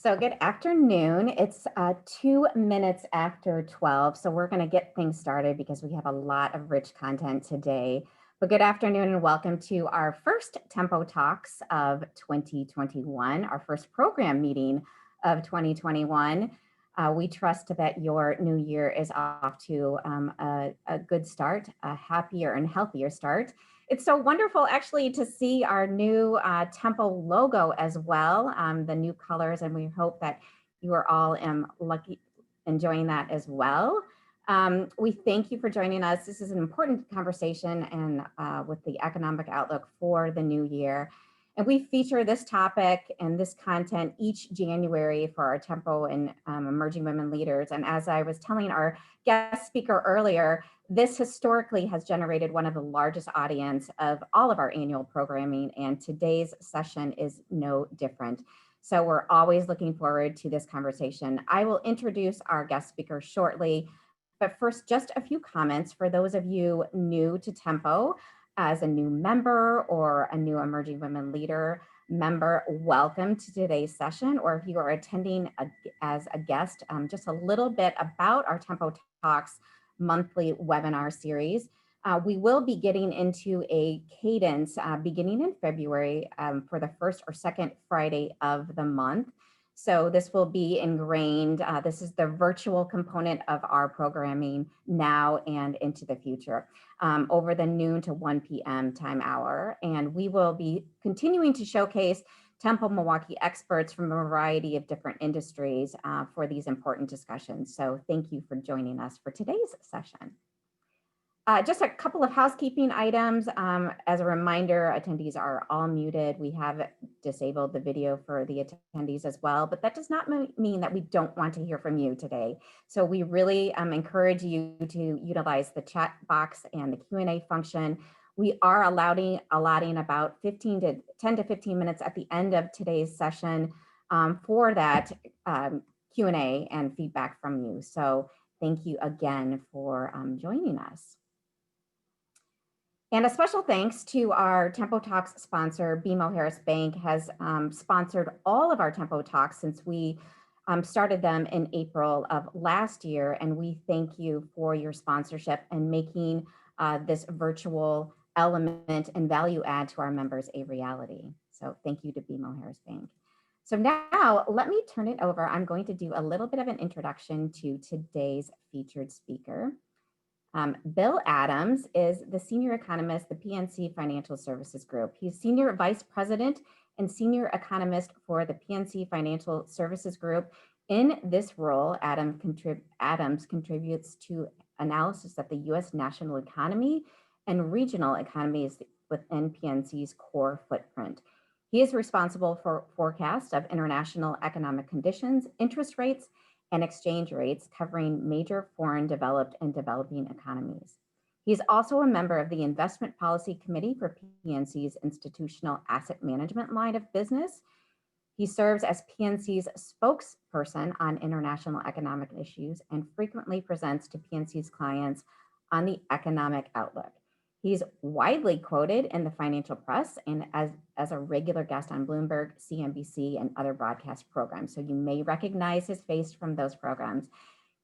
So good afternoon. It's 2 minutes after 12. So we're going to get things started because we have a lot of rich content today. But good afternoon and welcome to our first Tempo Talks of 2021, our first program meeting of 2021. We trust that your new year is off to a good start, a happier and healthier start. It's so wonderful actually to see our new Tempo logo as well, the new colors, and we hope that you are all enjoying that as well. We thank you for joining us. This is an important conversation and with the economic outlook for the new year. And we feature this topic and this content each January for our Tempo and Emerging Women Leaders. And as I was telling our guest speaker earlier, this historically has generated one of the largest audience of all of our annual programming, and today's session is no different. So we're always looking forward to this conversation. I will introduce our guest speaker shortly, but first, just a few comments for those of you new to Tempo. As a new member or a new Emerging Women Leader member, welcome to today's session, or if you are attending as a guest, just a little bit about our Tempo Talks monthly webinar series. We will be getting into a cadence beginning in February for the first or second Friday of the month. So this will be ingrained. This is the virtual component of our programming now and into the future over the noon to 1 p.m. time hour. And we will be continuing to showcase Tempo Milwaukee experts from a variety of different industries for these important discussions. So thank you for joining us for today's session. Just a couple of housekeeping items. As a reminder, attendees are all muted. We have disabled the video for the attendees as well, but that does not mean that we don't want to hear from you today. So we really encourage you to utilize the chat box and the Q&A function. We are allotting about 10 to 15 minutes at the end of today's session for that Q&A and feedback from you. So thank you again for joining us. And a special thanks to our Tempo Talks sponsor, BMO Harris Bank has sponsored all of our Tempo Talks since we started them in April of last year. And we thank you for your sponsorship and making this virtual element and value add to our members a reality. So thank you to BMO Harris Bank. So now let me turn it over. I'm going to do a little bit of an introduction to today's featured speaker. Bill Adams is the senior economist, the PNC Financial Services Group. He's senior vice president and senior economist for the PNC Financial Services Group. In this role, Adams contributes to analysis of the U.S. national economy and regional economies within PNC's core footprint. He is responsible for forecasts of international economic conditions, interest rates, and exchange rates covering major foreign developed and developing economies. He is also a member of the Investment Policy Committee for PNC's institutional asset management line of business. He serves as PNC's spokesperson on international economic issues and frequently presents to PNC's clients on the economic outlook. He's widely quoted in the financial press and as a regular guest on Bloomberg, CNBC, and other broadcast programs. So you may recognize his face from those programs.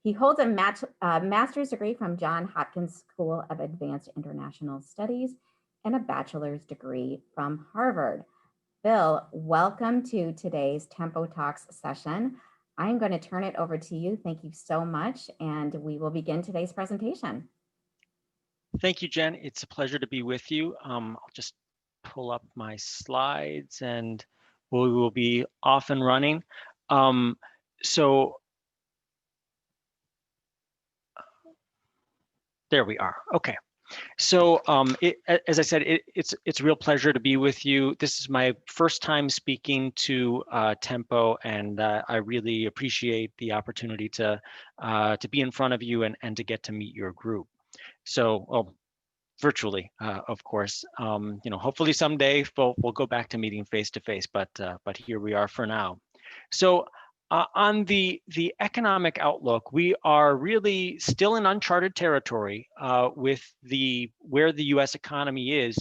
He holds a master's degree from Johns Hopkins School of Advanced International Studies and a bachelor's degree from Harvard. Bill, welcome to today's Tempo Talks session. I'm going to turn it over to you. Thank you so much, and we will begin today's presentation. Thank you, Jen. It's a pleasure to be with you. I'll just pull up my slides and we will be off and running. There we are. Okay. So as I said, it's a real pleasure to be with you. This is my first time speaking to Tempo, and I really appreciate the opportunity to be in front of you and to get to meet your group. So, well, virtually, of course. Hopefully someday we'll go back to meeting face to face, but here we are for now. So on the economic outlook, we are really still in uncharted territory with where the U.S. economy is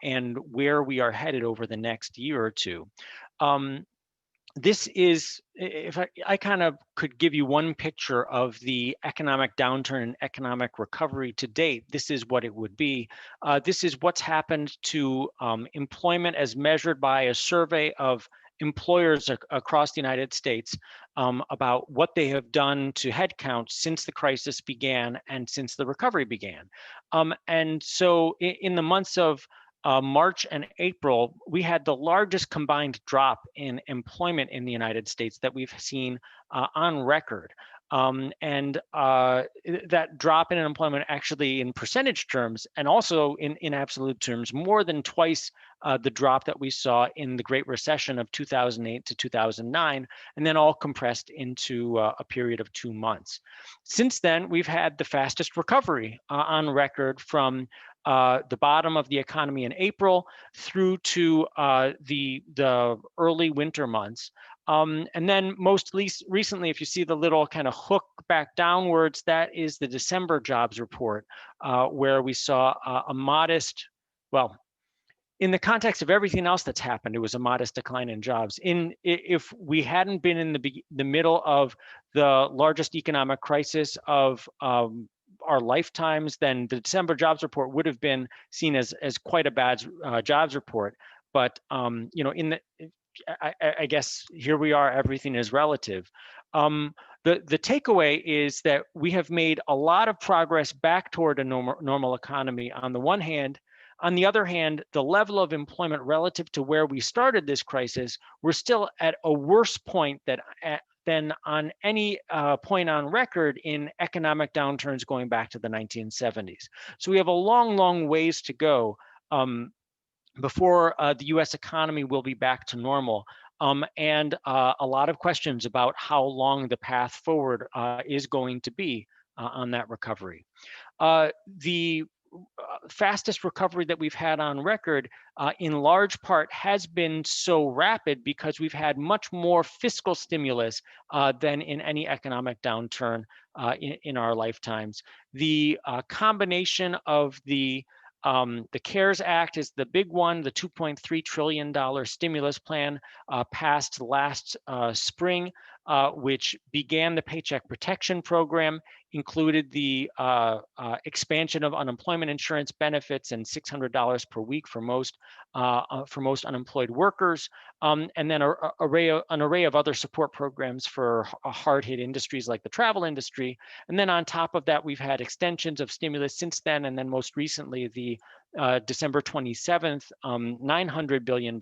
and where we are headed over the next year or two. this is, if I kind of could give you one picture of the economic downturn and economic recovery to date, this is what it would be. This is what's happened to employment as measured by a survey of employers across the United States about what they have done to headcount since the crisis began and since the recovery began. And so in the months of March and April, we had the largest combined drop in employment in the United States that we've seen on record. That drop in employment actually in percentage terms and also in absolute terms, more than twice the drop that we saw in the Great Recession of 2008 to 2009, and then all compressed into a period of 2 months. Since then, we've had the fastest recovery on record from the bottom of the economy in April through to the early winter months. And then most recently, if you see the little kind of hook back downwards, that is the December jobs report, where we saw a modest, well, in the context of everything else that's happened, it was a modest decline in jobs. If we hadn't been in the middle of the largest economic crisis of our lifetimes, then the December jobs report would have been seen as quite a bad jobs report. But I guess here we are. Everything is relative. The takeaway is that we have made a lot of progress back toward a normal economy on the one hand. On the other hand, the level of employment relative to where we started this crisis, we're still at a worse point than on any point on record in economic downturns going back to the 1970s. So we have a long ways to go before the US economy will be back to normal. And a lot of questions about how long the path forward is going to be on that recovery. The fastest recovery that we've had on record in large part has been so rapid because we've had much more fiscal stimulus than in any economic downturn in our lifetimes. The combination of the CARES Act is the big one, the $2.3 trillion stimulus plan passed last spring, which began the Paycheck Protection Program, included the expansion of unemployment insurance benefits and $600 per week for most unemployed workers, and then an array of other support programs for hard-hit industries like the travel industry. And then on top of that, we've had extensions of stimulus since then, and then most recently the December 27th $900 billion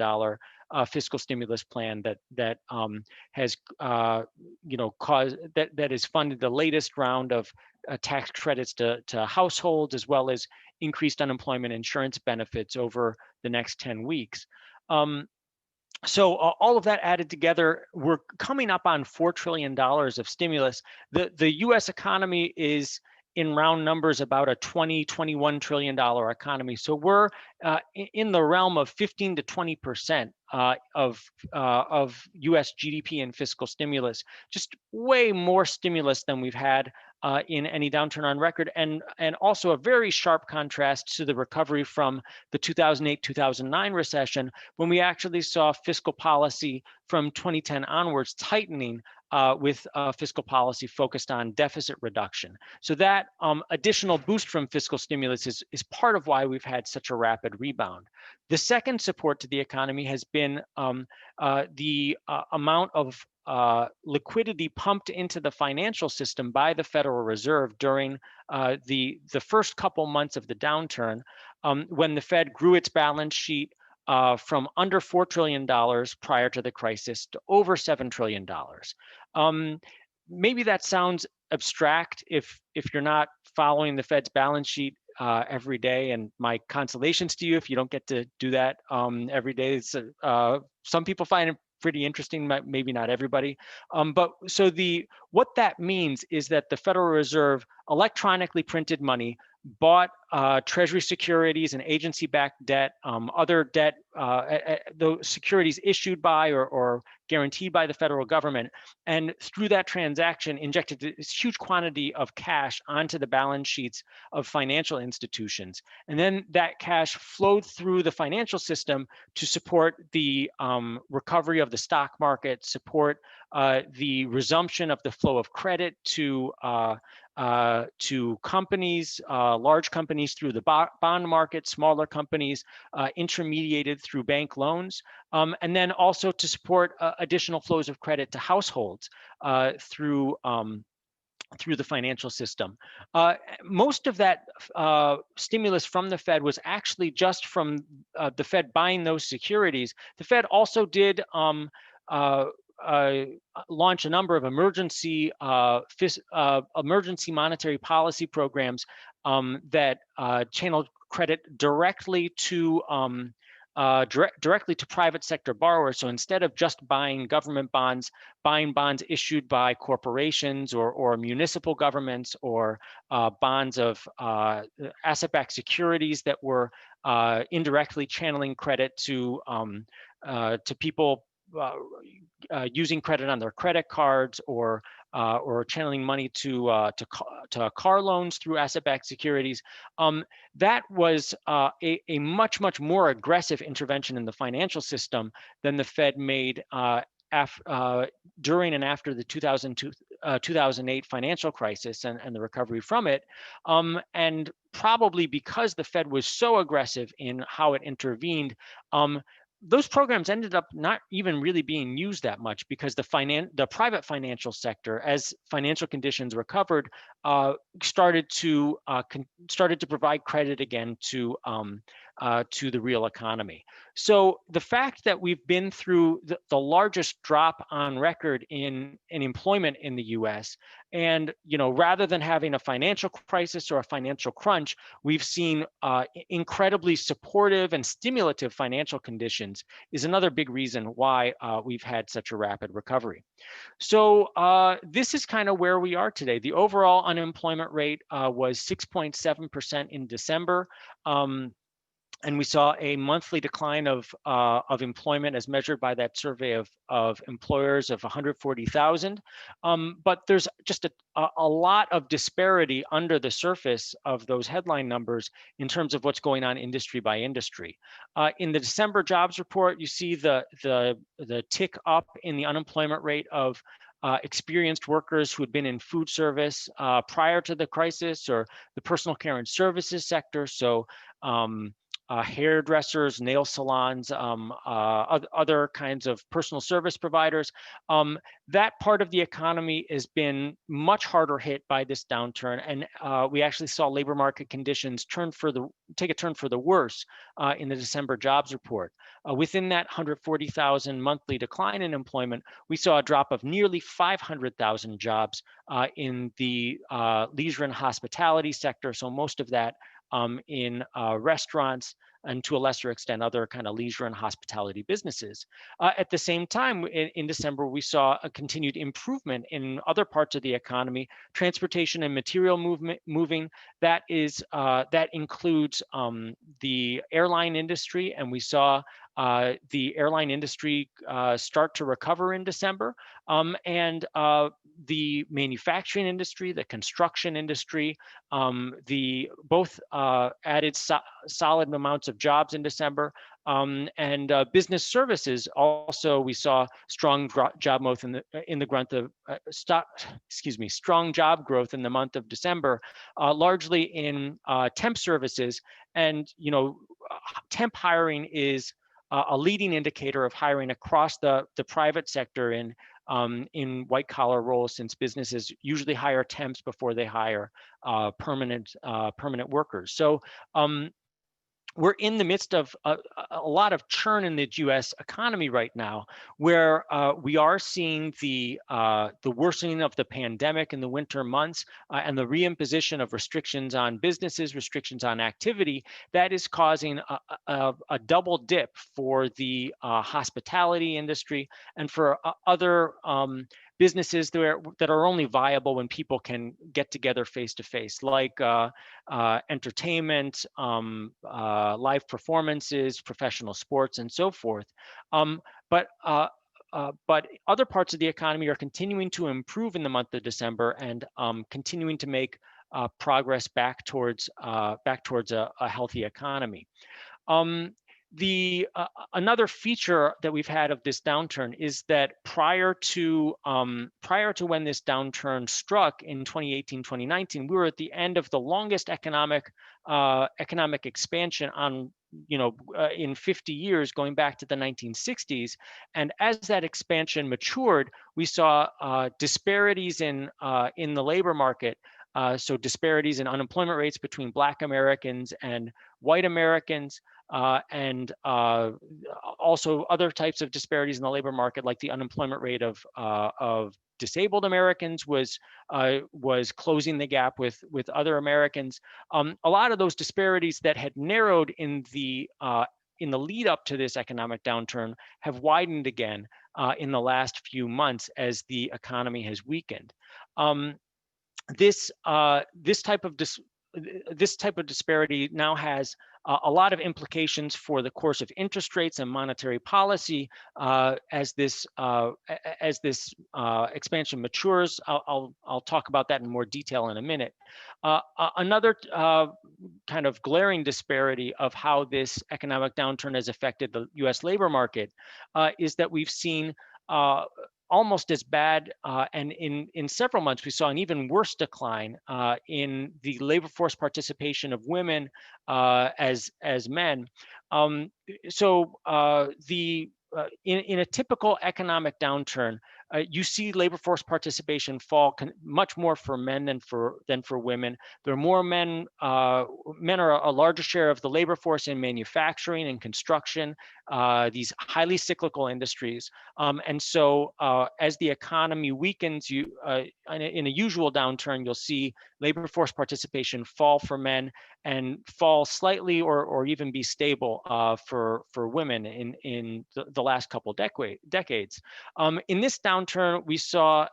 fiscal stimulus plan that has caused that has funded the latest round of tax credits to households, as well as increased unemployment insurance benefits over the next 10 weeks. So all of that added together, we're coming up on $4 trillion of stimulus. The US economy is, in round numbers, about a $21 trillion economy. So we're in the realm of 15 to 20% of US GDP and fiscal stimulus, just way more stimulus than we've had in any downturn on record, and also a very sharp contrast to the recovery from the 2008-2009 recession, when we actually saw fiscal policy from 2010 onwards tightening with fiscal policy focused on deficit reduction. So that additional boost from fiscal stimulus is part of why we've had such a rapid rebound. The second support to the economy has been the amount of liquidity pumped into the financial system by the Federal Reserve during the first couple months of the downturn, when the Fed grew its balance sheet from under $4 trillion prior to the crisis to over $7 trillion. Maybe that sounds abstract if you're not following the Fed's balance sheet every day, and my consolations to you if you don't get to do that every day. Some people find it pretty interesting, maybe not everybody. But so what that means is that the Federal Reserve electronically printed money, bought treasury securities and agency-backed debt, other debt, those securities issued by or guaranteed by the federal government, and through that transaction injected this huge quantity of cash onto the balance sheets of financial institutions. And then that cash flowed through the financial system to support the recovery of the stock market, support the resumption of the flow of credit to companies, large companies through the bond market, smaller companies intermediated through bank loans, and then also to support additional flows of credit to households through the financial system. Most of that stimulus from the Fed was actually just from the Fed buying those securities. The Fed also did launch a number of emergency monetary policy programs that channeled credit directly to directly to private sector borrowers. So instead of just buying government bonds, buying bonds issued by corporations or municipal governments, or bonds of asset-backed securities that were indirectly channeling credit to people using credit on their credit cards, or channeling money to car loans through asset-backed securities. That was a much more aggressive intervention in the financial system than the Fed made during and after the 2008 financial crisis and the recovery from it. And probably because the Fed was so aggressive in how it intervened, those programs ended up not even really being used that much, because the private financial sector, as financial conditions recovered, started to provide credit again to the real economy. So the fact that we've been through the largest drop on record in employment in the U.S., and rather than having a financial crisis or a financial crunch, we've seen incredibly supportive and stimulative financial conditions, is another big reason why we've had such a rapid recovery. So this is kind of where we are today. The overall unemployment rate was 6.7% in December. And we saw a monthly decline of employment as measured by that survey of employers of 140,000. But there's just a lot of disparity under the surface of those headline numbers in terms of what's going on industry by industry. In the December jobs report, you see the tick up in the unemployment rate of experienced workers who had been in food service prior to the crisis, or the personal care and services sector. So hairdressers, nail salons, other kinds of personal service providers. That part of the economy has been much harder hit by this downturn, and we actually saw labor market conditions take a turn for the worse in the December jobs report. Within that 140,000 monthly decline in employment, we saw a drop of nearly 500,000 jobs in the leisure and hospitality sector. So most of that in restaurants, and to a lesser extent, other kind of leisure and hospitality businesses. At the same time, in December, we saw a continued improvement in other parts of the economy, transportation and material moving. That includes the airline industry, and we saw the airline industry start to recover in December, and the manufacturing industry, the construction industry, both added solid amounts of jobs in December, and business services also. We saw strong job growth strong job growth in the month of December, largely in temp services. And temp hiring is a leading indicator of hiring across the private sector in white collar roles, since businesses usually hire temps before they hire permanent workers. So we're in the midst of a lot of churn in the U.S. economy right now, where we are seeing the worsening of the pandemic in the winter months, and the reimposition of restrictions on businesses, restrictions on activity, that is causing a double dip for the hospitality industry and for other businesses that are only viable when people can get together face to face, like entertainment, live performances, professional sports, and so forth. Um, but but other parts of the economy are continuing to improve in the month of December and continuing to make progress back towards a healthy economy. Um, another feature that we've had of this downturn is that prior to when this downturn struck in 2018, 2019, we were at the end of the longest economic expansion in 50 years, going back to the 1960s. And as that expansion matured, we saw disparities in the labor market. So disparities in unemployment rates between Black Americans and white Americans, and also other types of disparities in the labor market, like the unemployment rate of disabled Americans was closing the gap with other Americans. A lot of those disparities that had narrowed in the lead up to this economic downturn have widened again in the last few months as the economy has weakened. This type of disparity now has a lot of implications for the course of interest rates and monetary policy as this expansion matures. I'll talk about that in more detail in a minute. Another kind of glaring disparity of how this economic downturn has affected the U.S. labor market is that we've seen almost as bad, and in several months, we saw an even worse decline in the labor force participation of women as men. In a typical economic downturn, you see labor force participation fall much more for men than for women. There are more men. Men are a larger share of the labor force in manufacturing and construction, these highly cyclical industries. And so as the economy weakens, in a usual downturn, you'll see labor force participation fall for men and fall slightly or even be stable for women in the last couple decades. In this downturn, we saw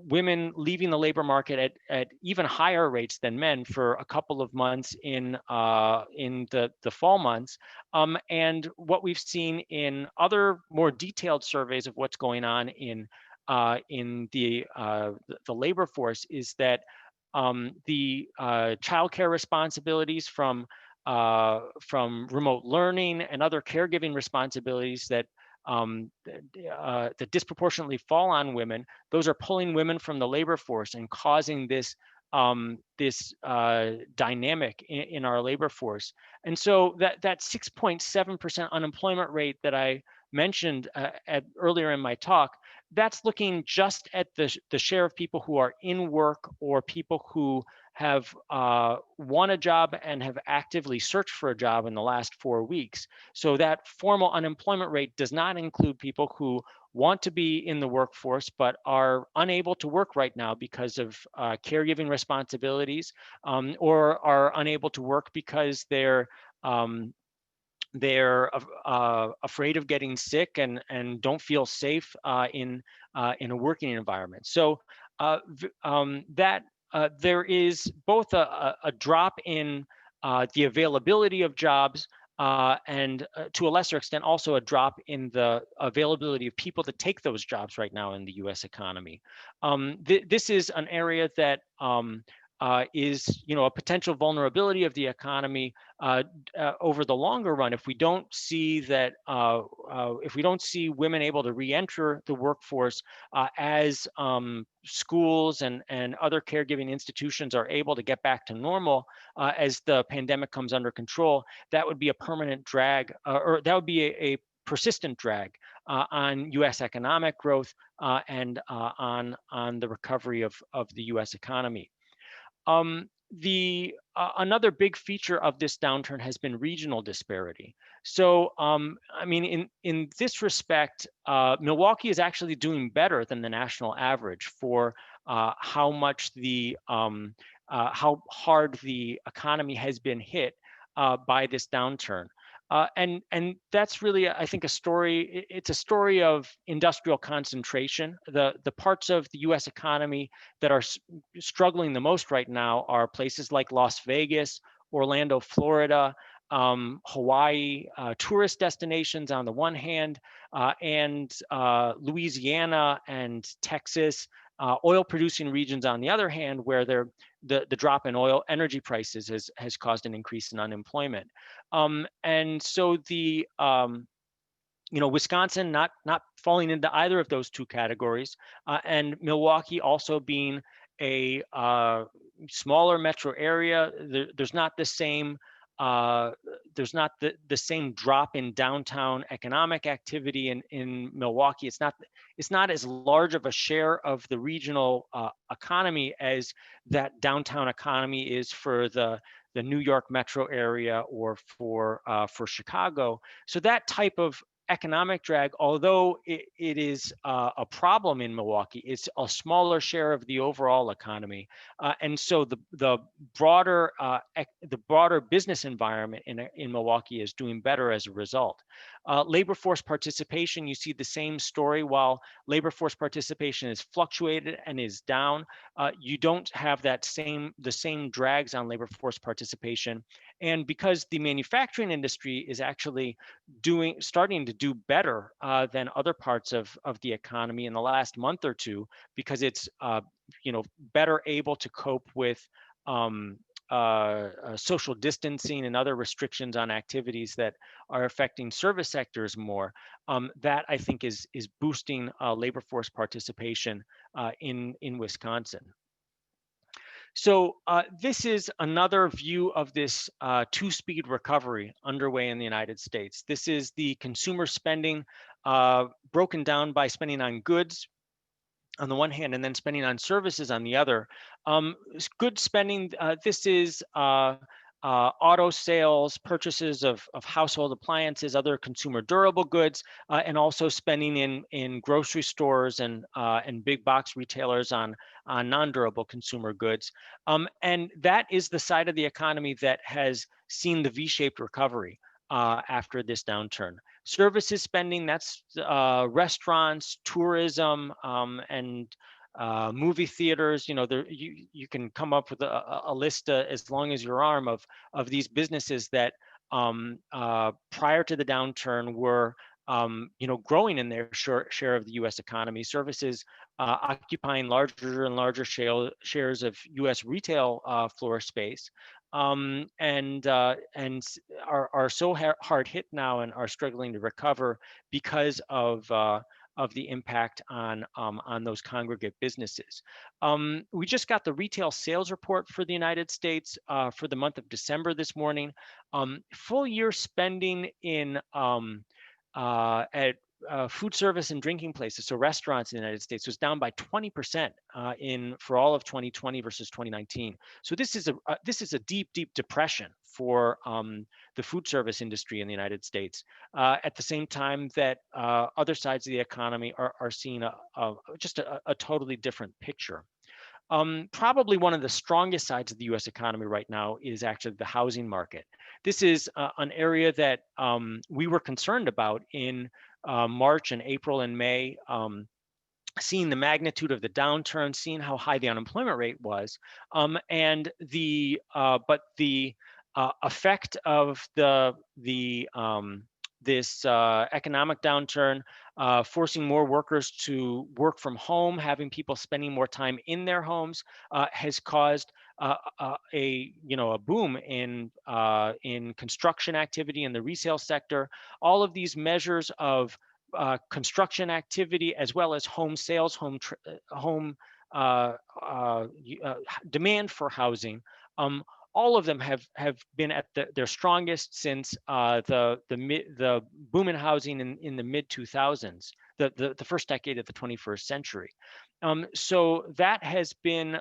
women leaving the labor market at even higher rates than men for a couple of months in the fall months. And what we've seen in other more detailed surveys of what's going on in the labor force is that the childcare responsibilities from remote learning and other caregiving responsibilities that disproportionately fall on women, those are pulling women from the labor force and causing this dynamic in our labor force. And so that 6.7% unemployment rate that I mentioned earlier in my talk, that's looking just at the share of people who are in work or people who have won a job and have actively searched for a job in the last 4 weeks. So that formal unemployment rate does not include people who want to be in the workforce but are unable to work right now because of caregiving responsibilities, or are unable to work because they're afraid of getting sick and don't feel safe in a working environment. So there is both a drop in the availability of jobs and to a lesser extent also a drop in the availability of people to take those jobs right now in the U.S. economy. This is an area that is a potential vulnerability of the economy over the longer run if we don't see that if we don't see women able to re-enter the workforce as schools and other caregiving institutions are able to get back to normal as the pandemic comes under control. That would be a permanent drag, or that would be a persistent drag on U.S. economic growth and on the recovery of the U.S. economy. Another big feature of this downturn has been regional disparity. So, I mean, in this respect, Milwaukee is actually doing better than the national average for how hard the economy has been hit by this downturn. And that's really, I think, a story. It's a story of industrial concentration. The parts of the U.S. economy that are struggling the most right now are places like Las Vegas, Orlando, Florida, Hawaii, tourist destinations on the one hand, and Louisiana and Texas, oil producing regions on the other hand, where the drop in oil energy prices has caused an increase in unemployment. And so Wisconsin not falling into either of those two categories, and Milwaukee also being a smaller metro area. There's not the same the same drop in downtown economic activity in Milwaukee. It's not as large of a share of the regional economy as that downtown economy is for the New York metro area or for Chicago. So that type of economic drag, although it is a problem in Milwaukee, it's a smaller share of the overall economy, and so the broader business environment in Milwaukee is doing better as a result. Labor force participation, you see the same story. While labor force participation is fluctuated and is down, you don't have the same drags on labor force participation, and because the manufacturing industry is actually starting to do better than other parts of the economy in the last month or two, because it's better able to cope with social distancing and other restrictions on activities that are affecting service sectors more. That I think is boosting labor force participation in Wisconsin. So this is another view of this two-speed recovery underway in the United States. This is the consumer spending broken down by spending on goods on the one hand, and then spending on services on the other. Good spending, this is auto sales, purchases of household appliances, other consumer durable goods, and also spending in grocery stores and big box retailers on non-durable consumer goods. And that is the side of the economy that has seen the V-shaped recovery after this downturn. Services spending, that's restaurants, tourism, and movie theaters. You can come up with a list as long as your arm of these businesses that prior to the downturn were growing in their share of the U.S. economy. Services occupying larger and larger shares of U.S. retail floor space, and are so hard hit now and are struggling to recover because of the impact on those congregate businesses. We just got the retail sales report for the United States for the month of December this morning. Full year spending in at food service and drinking places, so restaurants in the United States, was down by 20% for all of 2020 versus 2019. So this is a deep depression for the food service industry in the United States. At the same time that other sides of the economy are seeing just a totally different picture. Probably one of the strongest sides of the U.S. economy right now is actually the housing market. This is an area that we were concerned about in March and April and May, seeing the magnitude of the downturn, seeing how high the unemployment rate was, and but the effect of this economic downturn, forcing more workers to work from home, having people spending more time in their homes, has caused a boom in construction activity in the resale sector. All of these measures of construction activity, as well as home sales, home demand for housing. All of them have been at their strongest since the boom in housing in the mid 2000s, the first decade of the 21st century. So that has been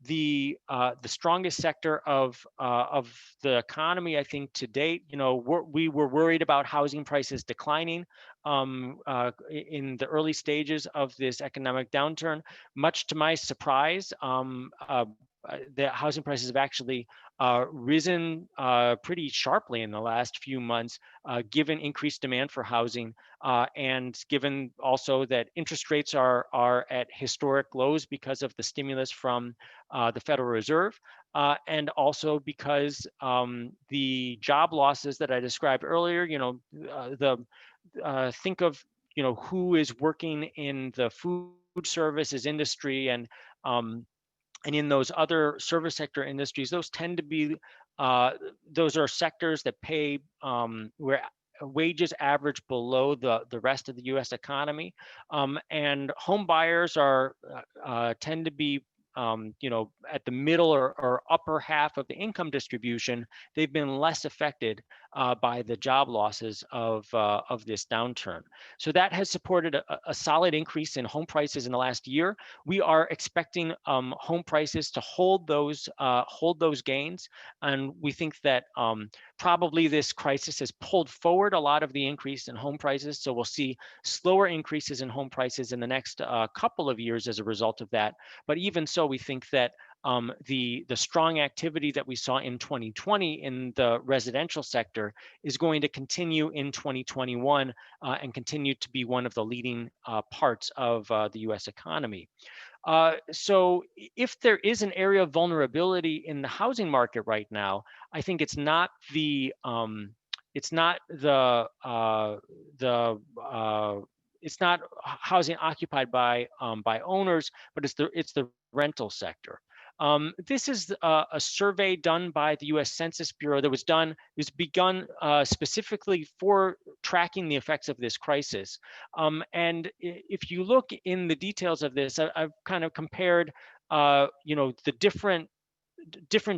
the strongest sector of the economy, I think, to date. We were worried about housing prices declining in the early stages of this economic downturn. Much to my surprise, the housing prices have actually risen pretty sharply in the last few months, given increased demand for housing, and given also that interest rates are at historic lows because of the stimulus from the Federal Reserve, and also because the job losses that I described earlier, the think of who is working in the food services industry um, and in those other service sector industries. Those tend to be those are sectors that pay where wages average below the rest of the U.S. economy, and home buyers are tend to be at the middle or upper half of the income distribution. They've been less affected by the job losses of this downturn. So that has supported a solid increase in home prices in the last year. We are expecting home prices to hold those gains, and we think that probably this crisis has pulled forward a lot of the increase in home prices. So we'll see slower increases in home prices in the next couple of years as a result of that. But even so, we think that the strong activity that we saw in 2020 in the residential sector is going to continue in 2021 and continue to be one of the leading parts of the U.S. economy. So if there is an area of vulnerability in the housing market right now, I think it's not it's not housing occupied by owners, but it's the rental sector. This is a survey done by the U.S. Census Bureau that was begun specifically for tracking the effects of this crisis. And if you look in the details of this, I've kind of compared, the different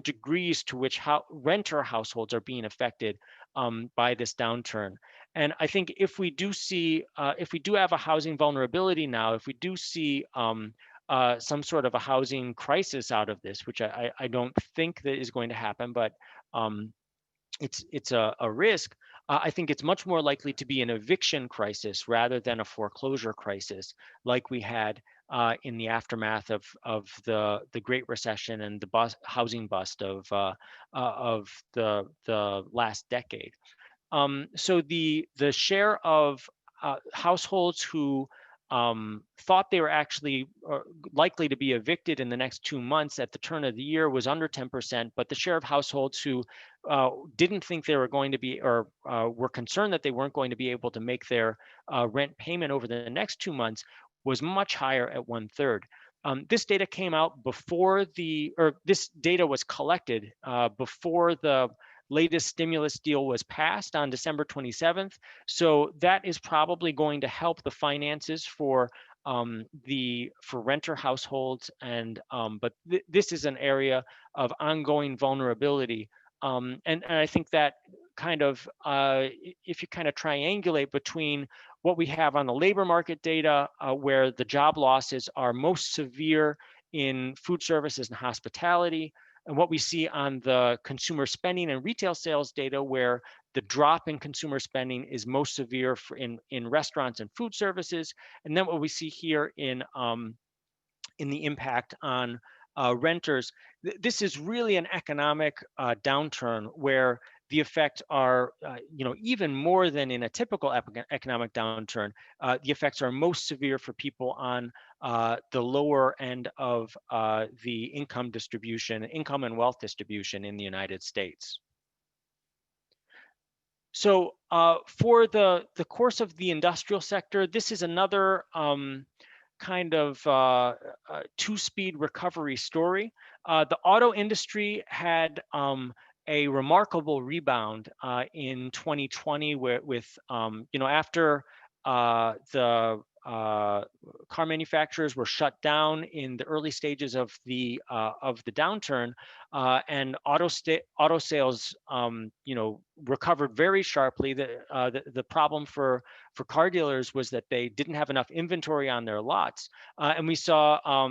degrees to which renter households are being affected by this downturn. And I think if we do have a housing vulnerability now, if we do see some sort of a housing crisis out of this, which I don't think that is going to happen, but it's a risk. I think it's much more likely to be an eviction crisis rather than a foreclosure crisis, like we had in the aftermath of the Great Recession and the housing bust of the last decade. So the share of households who thought they were actually likely to be evicted in the next 2 months at the turn of the year was under 10%, but the share of households who didn't think they were going to be or were concerned that they weren't going to be able to make their rent payment over the next 2 months was much higher at 1/3. This data came out this data was collected before the latest stimulus deal was passed on December 27th. So that is probably going to help the finances for renter households. And but this is an area of ongoing vulnerability. And I think that kind of if you kind of triangulate between what we have on the labor market data, where the job losses are most severe in food services and hospitality, and what we see on the consumer spending and retail sales data, where the drop in consumer spending is most severe in restaurants and food services, and then what we see here in the impact on renters. This is really an economic downturn where the effects are, even more than in a typical economic downturn. The effects are most severe for people on the lower end of the income and wealth distribution in the United States. So for the course of the industrial sector, this is another kind of two-speed recovery story. The auto industry had a remarkable rebound in 2020, with after the car manufacturers were shut down in the early stages of the downturn, and auto sales recovered very sharply. The problem for car dealers was that they didn't have enough inventory on their lots, and we saw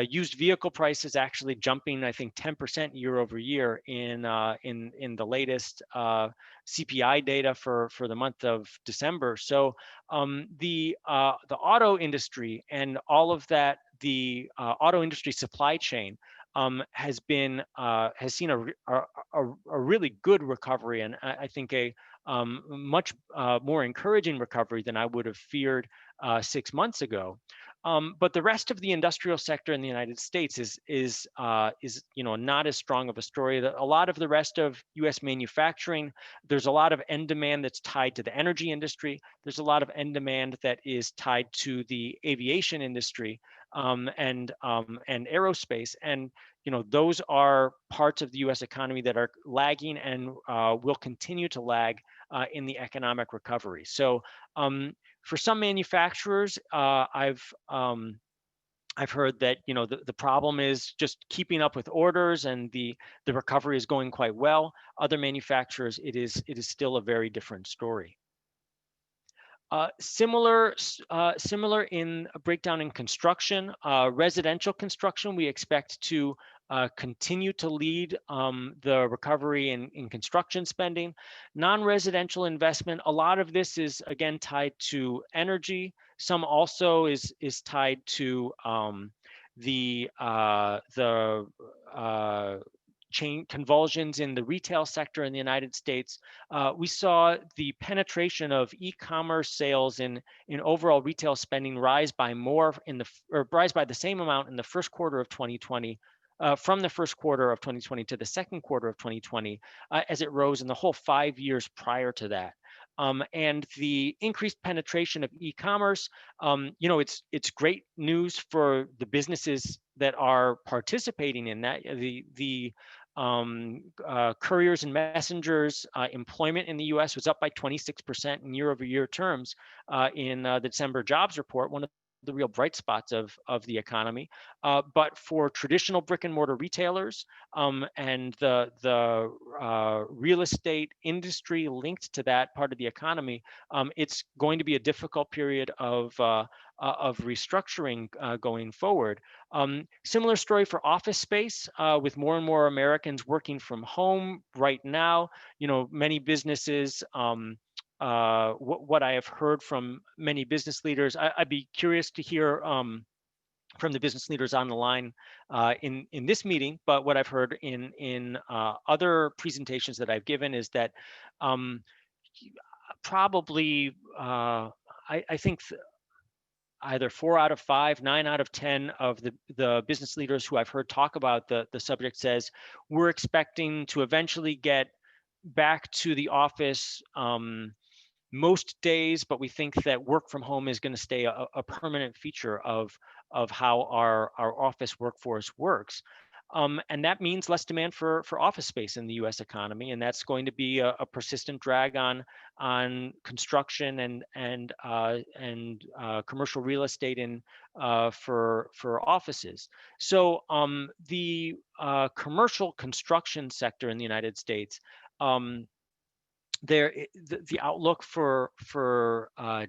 used vehicle prices actually jumping, I think, 10% year over year in the latest CPI data for the month of December. So the auto industry and all of that, the auto industry supply chain has seen a really good recovery, and I think a much more encouraging recovery than I would have feared 6 months ago. But the rest of the industrial sector in the United States is not as strong of a story. A lot of the rest of U.S. manufacturing, there's a lot of end demand that's tied to the energy industry. There's a lot of end demand that is tied to the aviation industry and aerospace, and those are parts of the U.S. economy that are lagging and will continue to lag in the economic recovery. So for some manufacturers, I've heard that the problem is just keeping up with orders, and the recovery is going quite well. Other manufacturers, it is still a very different story. Similar in a breakdown in construction. Residential construction, we expect to continue to lead the recovery in construction spending. Non-residential investment, a lot of this is again tied to energy. Some also is tied to the chain convulsions in the retail sector in the United States. We saw the penetration of e-commerce sales in overall retail spending rise by the same amount in the first quarter of 2020. From the first quarter of 2020 to the second quarter of 2020, as it rose in the whole 5 years prior to that. And the increased penetration of e-commerce, it's great news for the businesses that are participating in that. The couriers and messengers employment in the U.S. was up by 26% in year-over-year terms in the December jobs report, one of the real bright spots of the economy. But for traditional brick and mortar retailers and the real estate industry linked to that part of the economy, it's going to be a difficult period of restructuring going forward. Similar story for office space, with more and more Americans working from home right now. Many businesses, what I have heard from many business leaders, I'd be curious to hear from the business leaders on the line in this meeting, but what I've heard in other presentations that I've given is that probably I think either 4 out of 5, 9 out of 10 of the business leaders who I've heard talk about the subject says we're expecting to eventually get back to the office most days, but we think that work from home is going to stay a permanent feature of how our office workforce works. And that means less demand for office space in the U.S. economy, and that's going to be a persistent drag on construction and commercial real estate for offices. So the commercial construction sector in the United States, the outlook for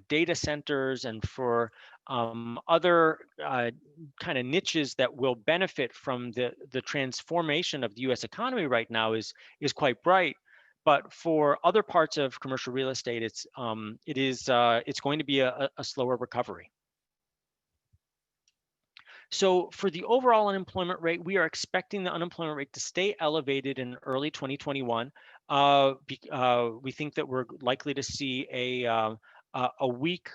data centers and for other kind of niches that will benefit from the transformation of the U.S. economy right now is quite bright. But for other parts of commercial real estate, it's going to be a slower recovery. So for the overall unemployment rate, we are expecting the unemployment rate to stay elevated in early 2021. We think that we're likely to see a weak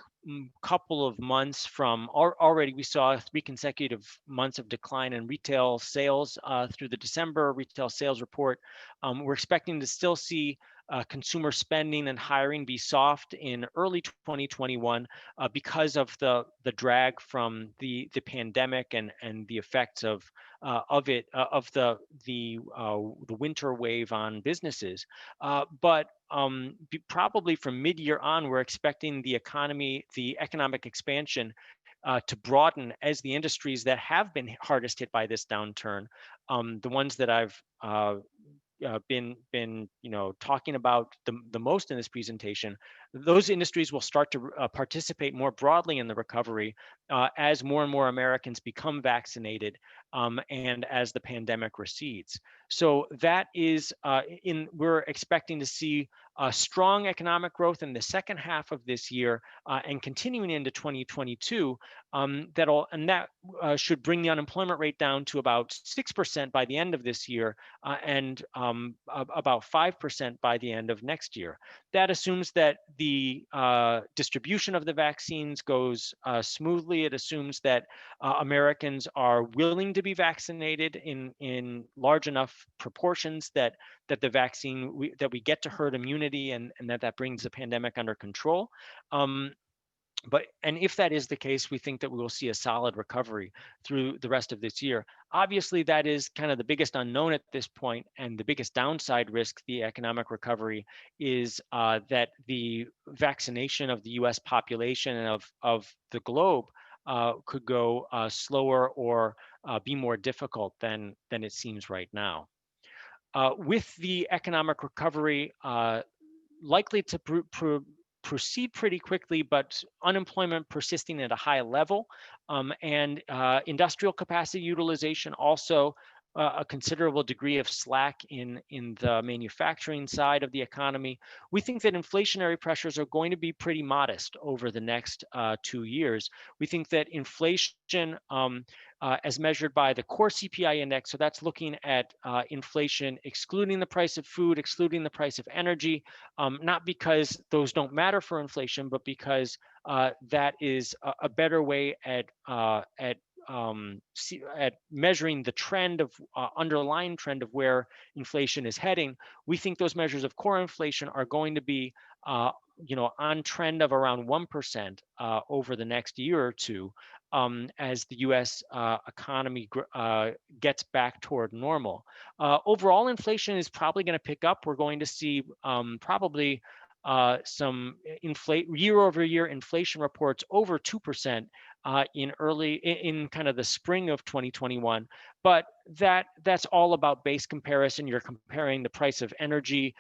couple of months from already we saw 3 consecutive months of decline in retail sales through the December retail sales report. We're expecting to still see consumer spending and hiring be soft in early 2021 because of the drag from the pandemic and the effects of the winter wave on businesses. But probably from mid-year on, we're expecting the economic expansion to broaden as the industries that have been hardest hit by this downturn, the ones that I've been talking about the most in this presentation, those industries will start to participate more broadly in the recovery as more and more Americans become vaccinated and as the pandemic recedes. So that is we're expecting to see strong economic growth in the second half of this year and continuing into 2022. That should bring the unemployment rate down to about 6% by the end of this year and about 5% by the end of next year. That assumes that the distribution of the vaccines goes smoothly. It assumes that Americans are willing to be vaccinated in large enough proportions that the vaccine that we get to herd immunity and that brings the pandemic under control. And if that is the case, we think that we will see a solid recovery through the rest of this year. Obviously, that is kind of the biggest unknown at this point, and the biggest downside risk the economic recovery is that the vaccination of the U.S. population and of the globe could go slower or be more difficult than it seems right now. With the economic recovery likely to proceed pretty quickly, but unemployment persisting at a high level and industrial capacity utilization also a considerable degree of slack in the manufacturing side of the economy. We think that inflationary pressures are going to be pretty modest over the next 2 years. We think that inflation as measured by the core CPI index, so that's looking at inflation excluding the price of food, excluding the price of energy, not because those don't matter for inflation, but because that is a better way at measuring the trend of underlying trend of where inflation is heading. We think those measures of core inflation are going to be on trend of around 1% over the next year or two as the U.S. Economy gets back toward normal. Overall, inflation is probably going to pick up. We're going to see probably some year-over-year inflation reports over 2% in kind of the spring of 2021. But that's all about base comparison. You're comparing the price of energy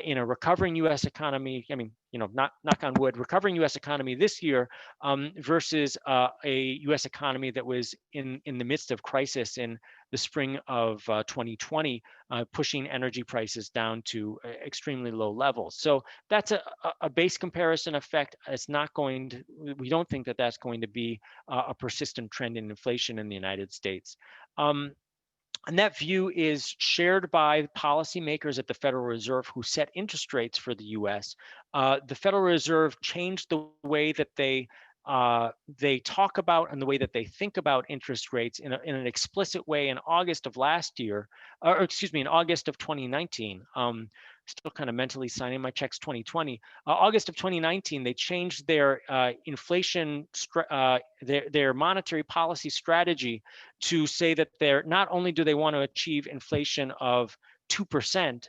in a recovering U.S. economy. I mean, knock on wood, recovering U.S. economy this year versus a U.S. economy that was in the midst of crisis in the spring of 2020, pushing energy prices down to extremely low levels. So that's a base comparison effect. It's not going to. We don't think that that's going to be a persistent trend in inflation in the United States. And that view is shared by policymakers at the Federal Reserve who set interest rates for the U.S. The Federal Reserve changed the way that they talk about and the way that they think about interest rates in an explicit way in August of last year, or excuse me, in August of 2019. Still kind of mentally signing my checks 2020. August of 2019, they changed their their monetary policy strategy to say that they're not only do they want to achieve inflation of 2%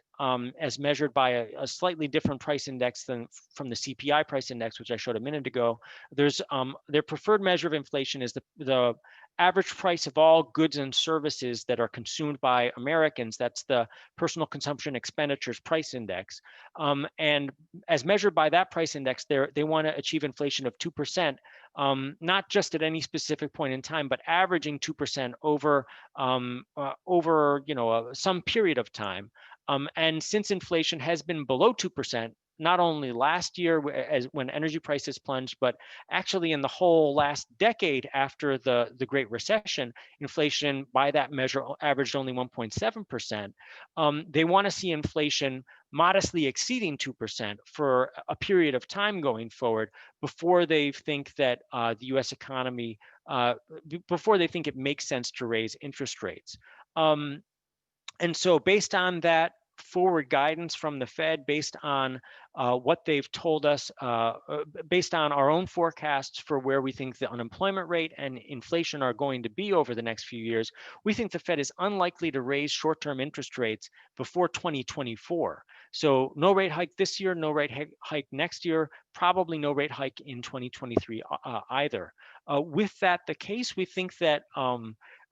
as measured by a slightly different price index than from the CPI price index, which I showed a minute ago. There's their preferred measure of inflation is the average price of all goods and services that are consumed by Americans. That's the personal consumption expenditures price index. And as measured by that price index, they want to achieve inflation of 2%, not just at any specific point in time, but averaging 2% over some period of time. And since inflation has been below 2%, not only last year when energy prices plunged, but actually in the whole last decade after the Great Recession, inflation by that measure averaged only 1.7%. They want to see inflation modestly exceeding 2% for a period of time going forward before they think that the U.S. economy, before they think it makes sense to raise interest rates. And so based on that forward guidance from the Fed, based on what they've told us, based on our own forecasts for where we think the unemployment rate and inflation are going to be over the next few years, we think the Fed is unlikely to raise short-term interest rates before 2024. So no rate hike this year, no rate hike next year, probably no rate hike in 2023 either. With that the case, we think that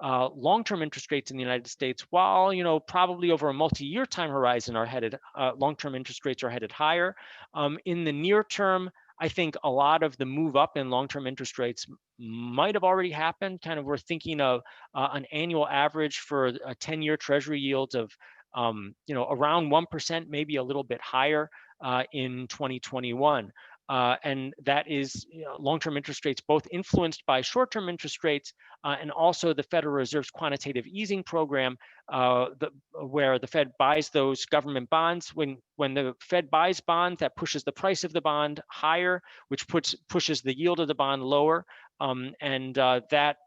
long-term interest rates in the United States, while probably over a multi-year time horizon are headed, long-term interest rates are headed higher. In the near term, I think a lot of the move up in long-term interest rates might have already happened. Kind of, we're thinking of an annual average for a 10-year Treasury yield of around 1%, maybe a little bit higher in 2021. And that is long-term interest rates both influenced by short-term interest rates and also the Federal Reserve's quantitative easing program, where the Fed buys those government bonds. When the Fed buys bonds, that pushes the price of the bond higher, which pushes the yield of the bond lower. And that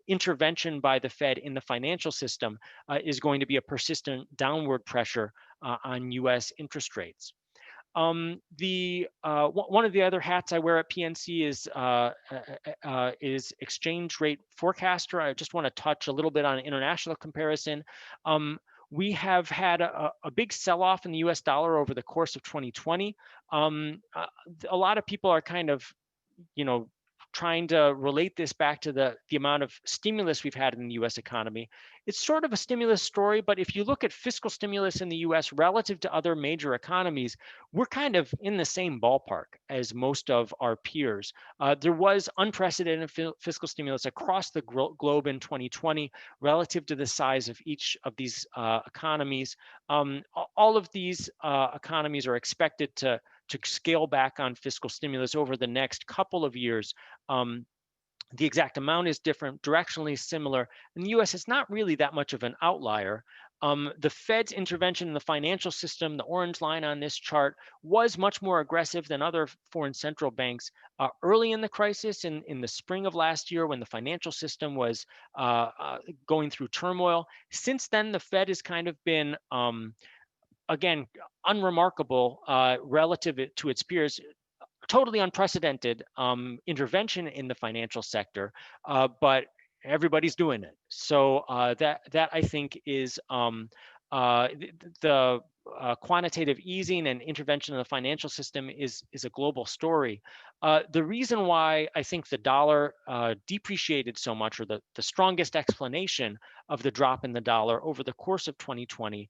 intervention by the Fed in the financial system is going to be a persistent downward pressure on US interest rates. One of the other hats I wear at PNC is exchange rate forecaster. I just want to touch a little bit on international comparison. We have had a big sell-off in the US dollar over the course of 2020. A lot of people are kind of, trying to relate this back to the amount of stimulus we've had in the US economy. It's sort of a stimulus story, but if you look at fiscal stimulus in the US relative to other major economies, we're kind of in the same ballpark as most of our peers. There was unprecedented fiscal stimulus across the globe in 2020 relative to the size of each of these economies. All of these economies are expected to scale back on fiscal stimulus over the next couple of years. The exact amount is different, directionally similar, and the US is not really that much of an outlier. The Fed's intervention in the financial system, the orange line on this chart, was much more aggressive than other foreign central banks early in the crisis in the spring of last year when the financial system was going through turmoil. Since then, the Fed has kind of been again, unremarkable relative to its peers, totally unprecedented intervention in the financial sector, but everybody's doing it. So that I think is the quantitative easing and intervention in the financial system is a global story. The reason why I think the dollar depreciated so much, or the strongest explanation of the drop in the dollar over the course of 2020,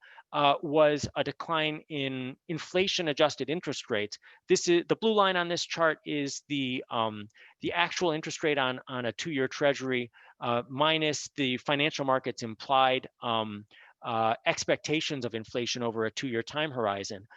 was a decline in inflation-adjusted interest rates. This is the blue line on this chart is the actual interest rate on a 2-year Treasury minus the financial markets implied expectations of inflation over a 2-year time horizon.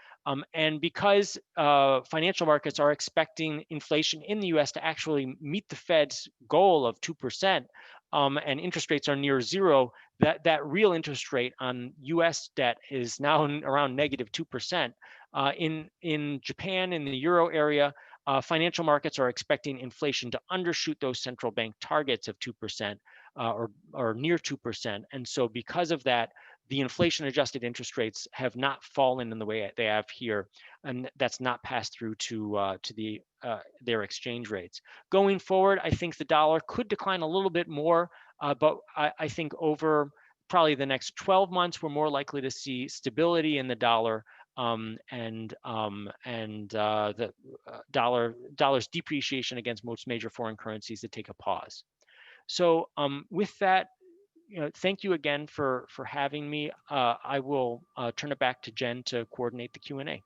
And because financial markets are expecting inflation in the US to actually meet the Fed's goal of 2%, and interest rates are near zero, that real interest rate on US debt is now around negative 2%. In Japan, in the Euro area, financial markets are expecting inflation to undershoot those central bank targets of 2% or near 2%. And so because of that, the inflation adjusted interest rates have not fallen in the way they have here, and that's not passed through to their exchange rates. Going forward, I think the dollar could decline a little bit more, but I think over probably the next 12 months, we're more likely to see stability in the dollar and the dollar's depreciation against most major foreign currencies to take a pause. So with that, thank you again for having me. I will turn it back to Jen to coordinate the Q&A.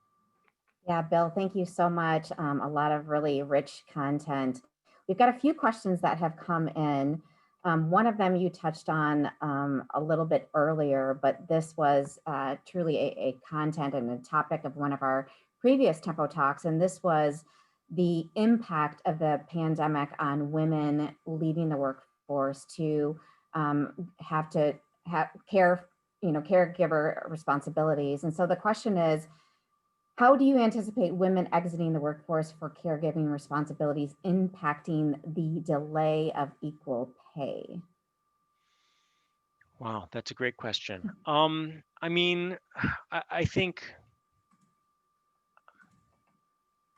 Yeah, Bill, thank you so much. A lot of really rich content. We've got a few questions that have come in. One of them you touched on a little bit earlier, but this was truly a content and a topic of one of our previous Tempo Talks, and this was the impact of the pandemic on women leaving the workforce to have to have caregiver responsibilities. And so the question is, how do you anticipate women exiting the workforce for caregiving responsibilities impacting the delay of equal pay? Wow, that's a great question. I mean, I think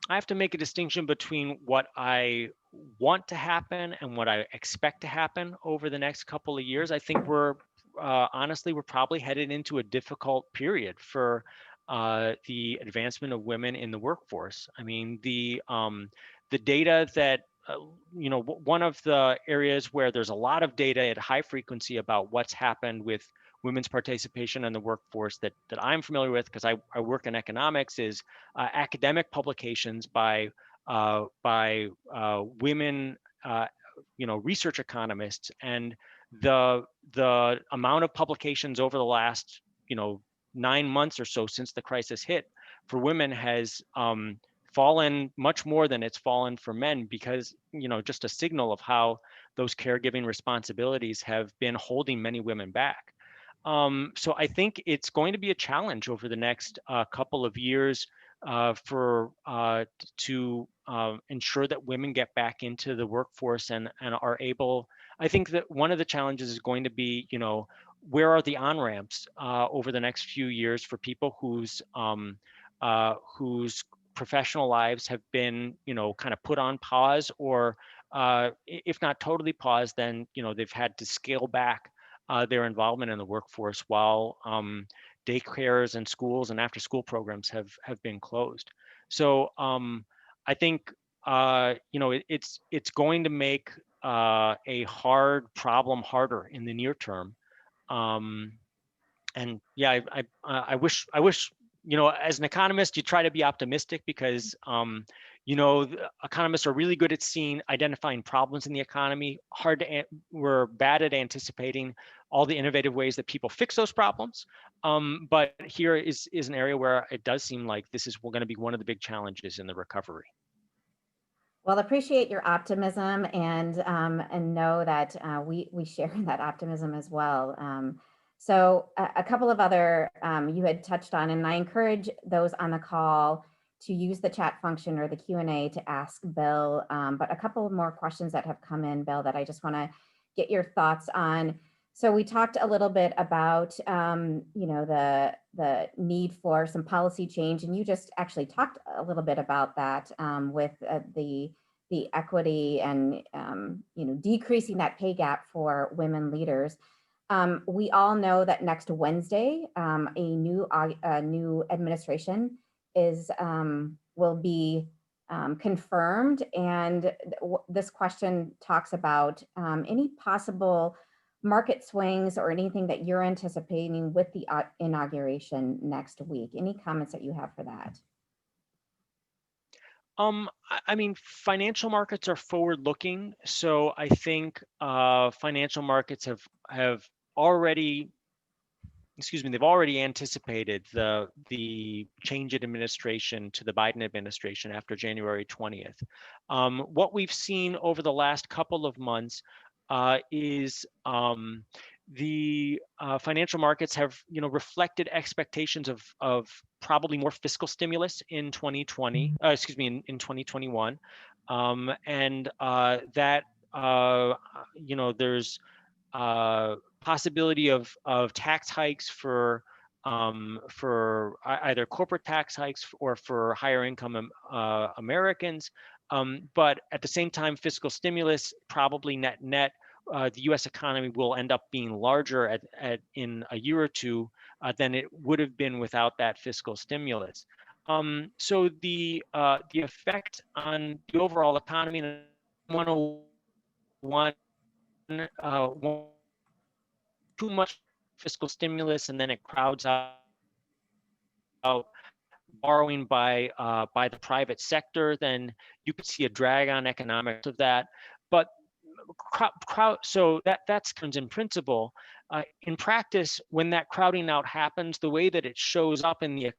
I have to make a distinction between what I want to happen and what I expect to happen over the next couple of years. I think honestly, we're probably headed into a difficult period for the advancement of women in the workforce. I mean, the data that one of the areas where there's a lot of data at high frequency about what's happened with women's participation in the workforce that I'm familiar with because I work in economics is academic publications by women, research economists, and the amount of publications over the last 9 months or so since the crisis hit for women has fallen much more than it's fallen for men because just a signal of how those caregiving responsibilities have been holding many women back. So I think it's going to be a challenge over the next couple of years to ensure that women get back into the workforce and are able. I think that one of the challenges is going to be, where are the on ramps over the next few years for people whose professional lives have been, kind of put on pause, or if not totally paused, then they've had to scale back their involvement in the workforce while daycares and schools and after school programs have been closed. So I think it's going to make a hard problem harder in the near term. Um, and yeah, I wish as an economist you try to be optimistic because economists are really good at identifying problems in the economy. We're bad at anticipating all the innovative ways that people fix those problems. But here is an area where it does seem like this is going to be one of the big challenges in the recovery. Well, appreciate your optimism and know that we share that optimism as well. So a couple of other you had touched on, and I encourage those on the call to use the chat function or the Q&A to ask Bill. But a couple more questions that have come in, Bill, that I just want to get your thoughts on. So we talked a little bit about the need for some policy change, and you just actually talked a little bit about that with the equity and decreasing that pay gap for women leaders. We all know that next Wednesday, a new administration will be confirmed, and this question talks about any possible market swings or anything that you're anticipating with the inauguration next week. Any comments that you have for that? I mean, financial markets are forward-looking, so I think financial markets have already, excuse me, they've already anticipated the change in administration to the Biden administration after January 20th. What we've seen over the last couple of months is the financial markets have reflected expectations of probably more fiscal stimulus in 2020, in 2021, and that there's possibility of tax hikes for either corporate tax hikes or for higher income Americans. But at the same time, fiscal stimulus probably net the U.S. economy will end up being larger in a year or two than it would have been without that fiscal stimulus. So the effect on the overall economy, and 101 too much fiscal stimulus and then it crowds out borrowing by the private sector, then you could see a drag on economics of that. But so that's in principle. In practice, when that crowding out happens, the way that it shows up in the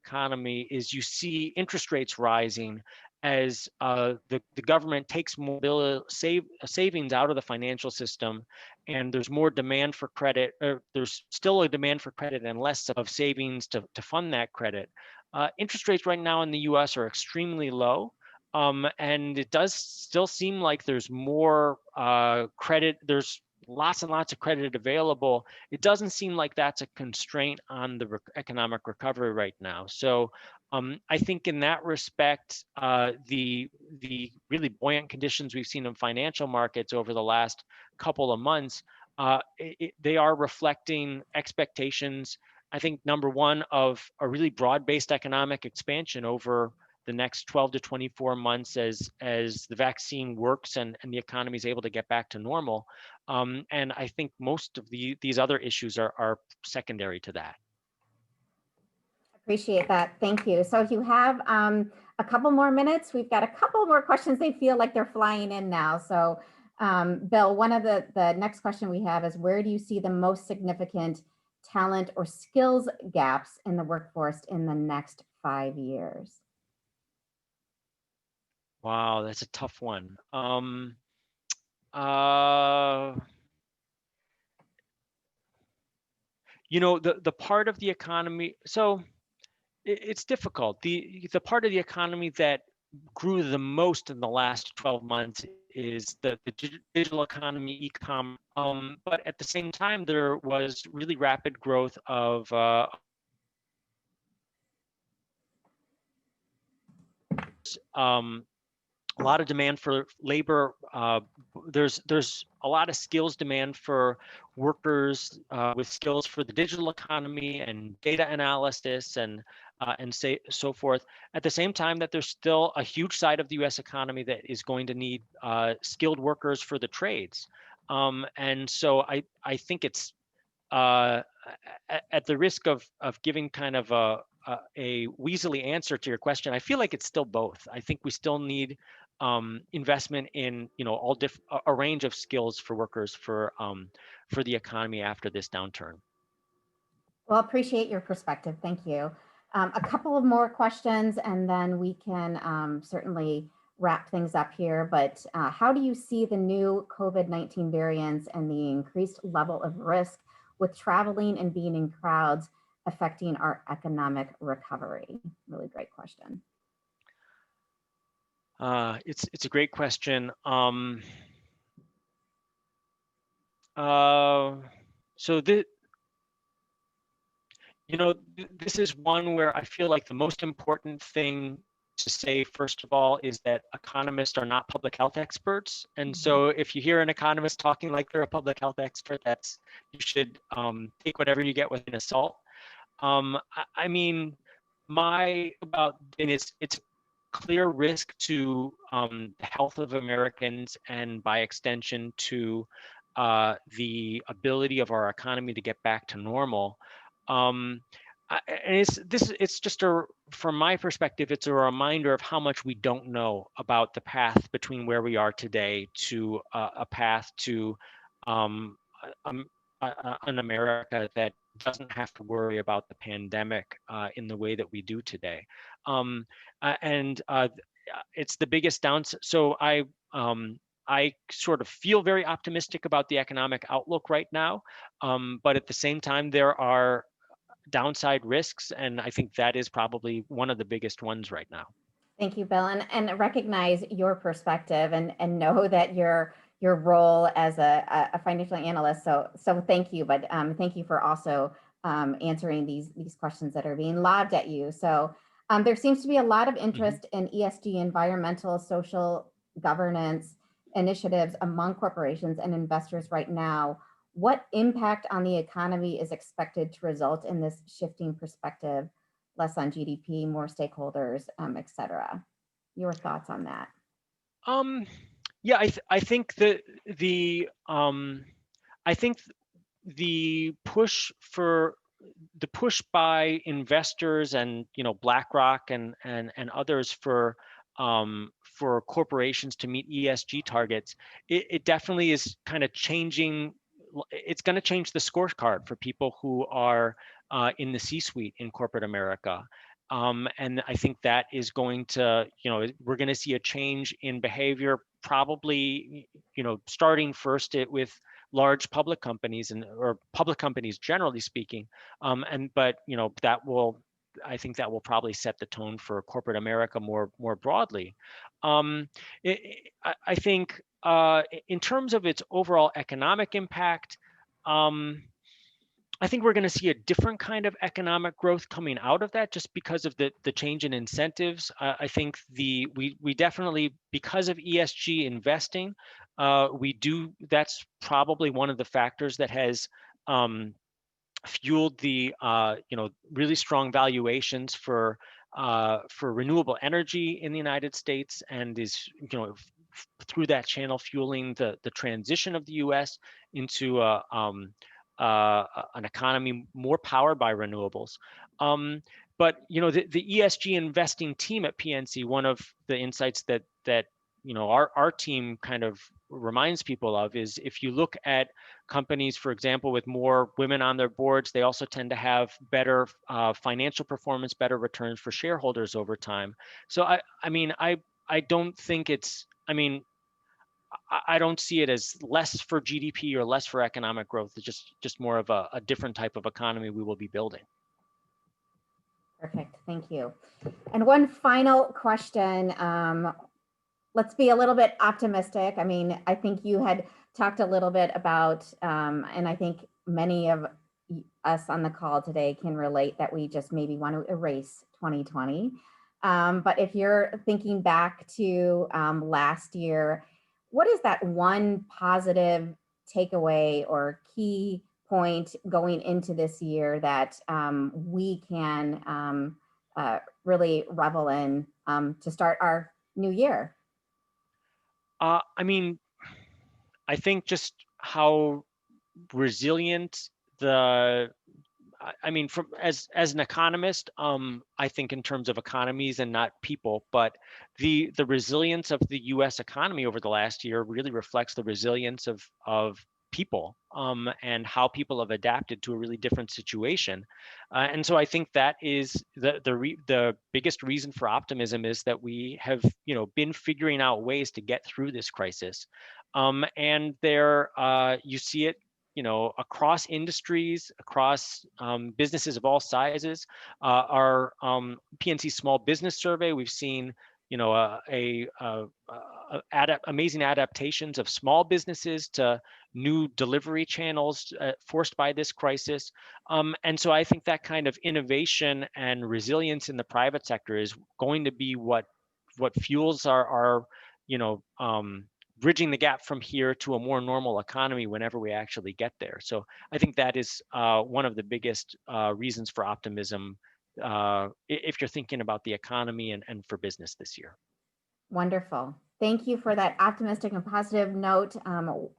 economy is you see interest rates rising as the government takes more savings out of the financial system, and there's more demand for credit, or there's still a demand for credit and less of savings to fund that credit. Interest rates right now in the US are extremely low. And it does still seem like there's more credit. There's lots and lots of credit available. It doesn't seem like that's a constraint on the economic recovery right now. So I think in that respect, the really buoyant conditions we've seen in financial markets over the last couple of months, they are reflecting expectations, I think, number one, of a really broad-based economic expansion over the next 12 to 24 months as the vaccine works and the economy is able to get back to normal. And I think most of these other issues are secondary to that. Appreciate that. Thank you. So if you have a couple more minutes, we've got a couple more questions. They feel like they're flying in now. So Bill, one of the next question we have is, where do you see the most significant talent or skills gaps in the workforce in the next 5 years? Wow, that's a tough one. Uh, the part of the economy, so it's difficult. The part of the economy that grew the most in the last 12 months is the digital economy, e-com. But at the same time, there was really rapid growth of a lot of demand for labor. There's a lot of skills demand for workers with skills for the digital economy and data analysis and so forth. At the same time, that there's still a huge side of the U.S. economy that is going to need skilled workers for the trades. And so I think it's at the risk of giving kind of a weaselly answer to your question, I feel like it's still both. I think we still need investment in a range of skills for workers for the economy after this downturn. Well, appreciate your perspective. Thank you. A couple of more questions, and then we can certainly wrap things up here. But how do you see the new COVID-19 variants and the increased level of risk with traveling and being in crowds affecting our economic recovery? Really great question. It's a great question. So this is one where I feel like the most important thing to say, first of all, is that economists are not public health experts. And so if you hear an economist talking like they're a public health expert, you should take whatever you get with an assault. I mean, it's clear risk to the health of Americans and by extension to the ability of our economy to get back to normal. And it's just from my perspective, it's a reminder of how much we don't know about the path between where we are today to a path to an America that doesn't have to worry about the pandemic in the way that we do today. It's the biggest downside. So I sort of feel very optimistic about the economic outlook right now, but at the same time, there are downside risks, and I think that is probably one of the biggest ones right now. Thank you, Bill, and recognize your perspective and know that your role as a financial analyst. So thank you, but thank you for also answering these questions that are being lobbed at you. So there seems to be a lot of interest in ESG, environmental, social governance initiatives among corporations and investors right now. What impact on the economy is expected to result in this shifting perspective, less on GDP, more stakeholders, et cetera? Your thoughts on that? Yeah, I think that I think the push by investors and BlackRock and others for corporations to meet ESG targets, it definitely is kind of changing. It's going to change the scorecard for people who are in the C-suite in corporate America. And I think that is going to, we're going to see a change in behavior, probably, starting first with large public companies or public companies generally speaking. But I think that will probably set the tone for corporate America more broadly. I think in terms of its overall economic impact, I think we're going to see a different kind of economic growth coming out of that, just because of the change in incentives. I think we definitely, because of ESG investing, that's probably one of the factors that has fueled the really strong valuations for for renewable energy in the United States, and is, through that channel fueling the transition of the U.S. into an economy more powered by renewables. But the ESG investing team at PNC, one of the insights that our team kind of reminds people of is, if you look at companies, for example, with more women on their boards, they also tend to have better financial performance, better returns for shareholders over time. So I don't think it's, I don't see it as less for GDP or less for economic growth. It's just more of a different type of economy we will be building. Perfect. Thank you. And one final question. Let's be a little bit optimistic. I think you had talked a little bit about, and I think many of us on the call today can relate, that we just maybe want to erase 2020. But if you're thinking back to last year, what is that one positive takeaway or key point going into this year that we can really revel in to start our new year? I think just how resilient from as an economist, I think in terms of economies and not people, but the resilience of the U.S. economy over the last year really reflects the resilience of people, and how people have adapted to a really different situation. And so I think that is the biggest reason for optimism, is that we have been figuring out ways to get through this crisis. And there you see it across industries, across businesses of all sizes. Our PNC Small Business Survey, we've seen amazing adaptations of small businesses to new delivery channels forced by this crisis. And so I think that kind of innovation and resilience in the private sector is going to be what fuels our bridging the gap from here to a more normal economy whenever we actually get there. So I think that is one of the biggest reasons for optimism if you're thinking about the economy and for business this year. Wonderful. Thank you for that optimistic and positive note.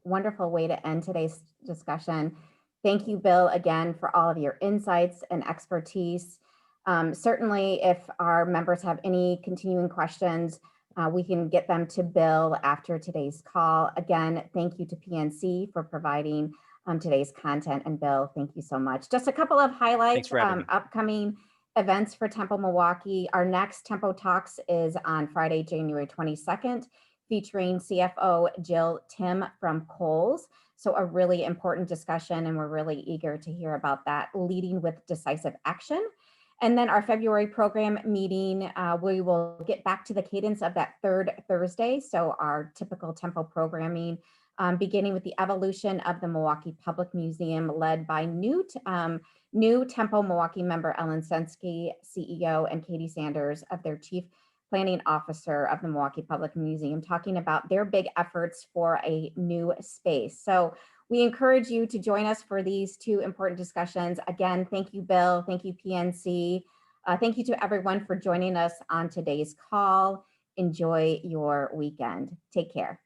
Wonderful way to end today's discussion. Thank you, Bill, again, for all of your insights and expertise. Certainly, if our members have any continuing questions, we can get them to Bill after today's call. Again, thank you to PNC for providing today's content. And Bill, thank you so much. Just a couple of highlights, upcoming events for Tempo Milwaukee. Our next Tempo Talks is on Friday, January 22nd, featuring CFO Jill Tim from Kohl's. So a really important discussion, and we're really eager to hear about that, leading with decisive action. And then our February program meeting, we will get back to the cadence of that third Thursday. So our typical Tempo programming, beginning with the evolution of the Milwaukee Public Museum, led by new Tempo Milwaukee member Ellen Sensky, CEO, and Katie Sanders of their Chief Planning Officer of the Milwaukee Public Museum, talking about their big efforts for a new space. So we encourage you to join us for these two important discussions. Again, thank you, Bill. Thank you, PNC. Thank you to everyone for joining us on today's call. Enjoy your weekend. Take care.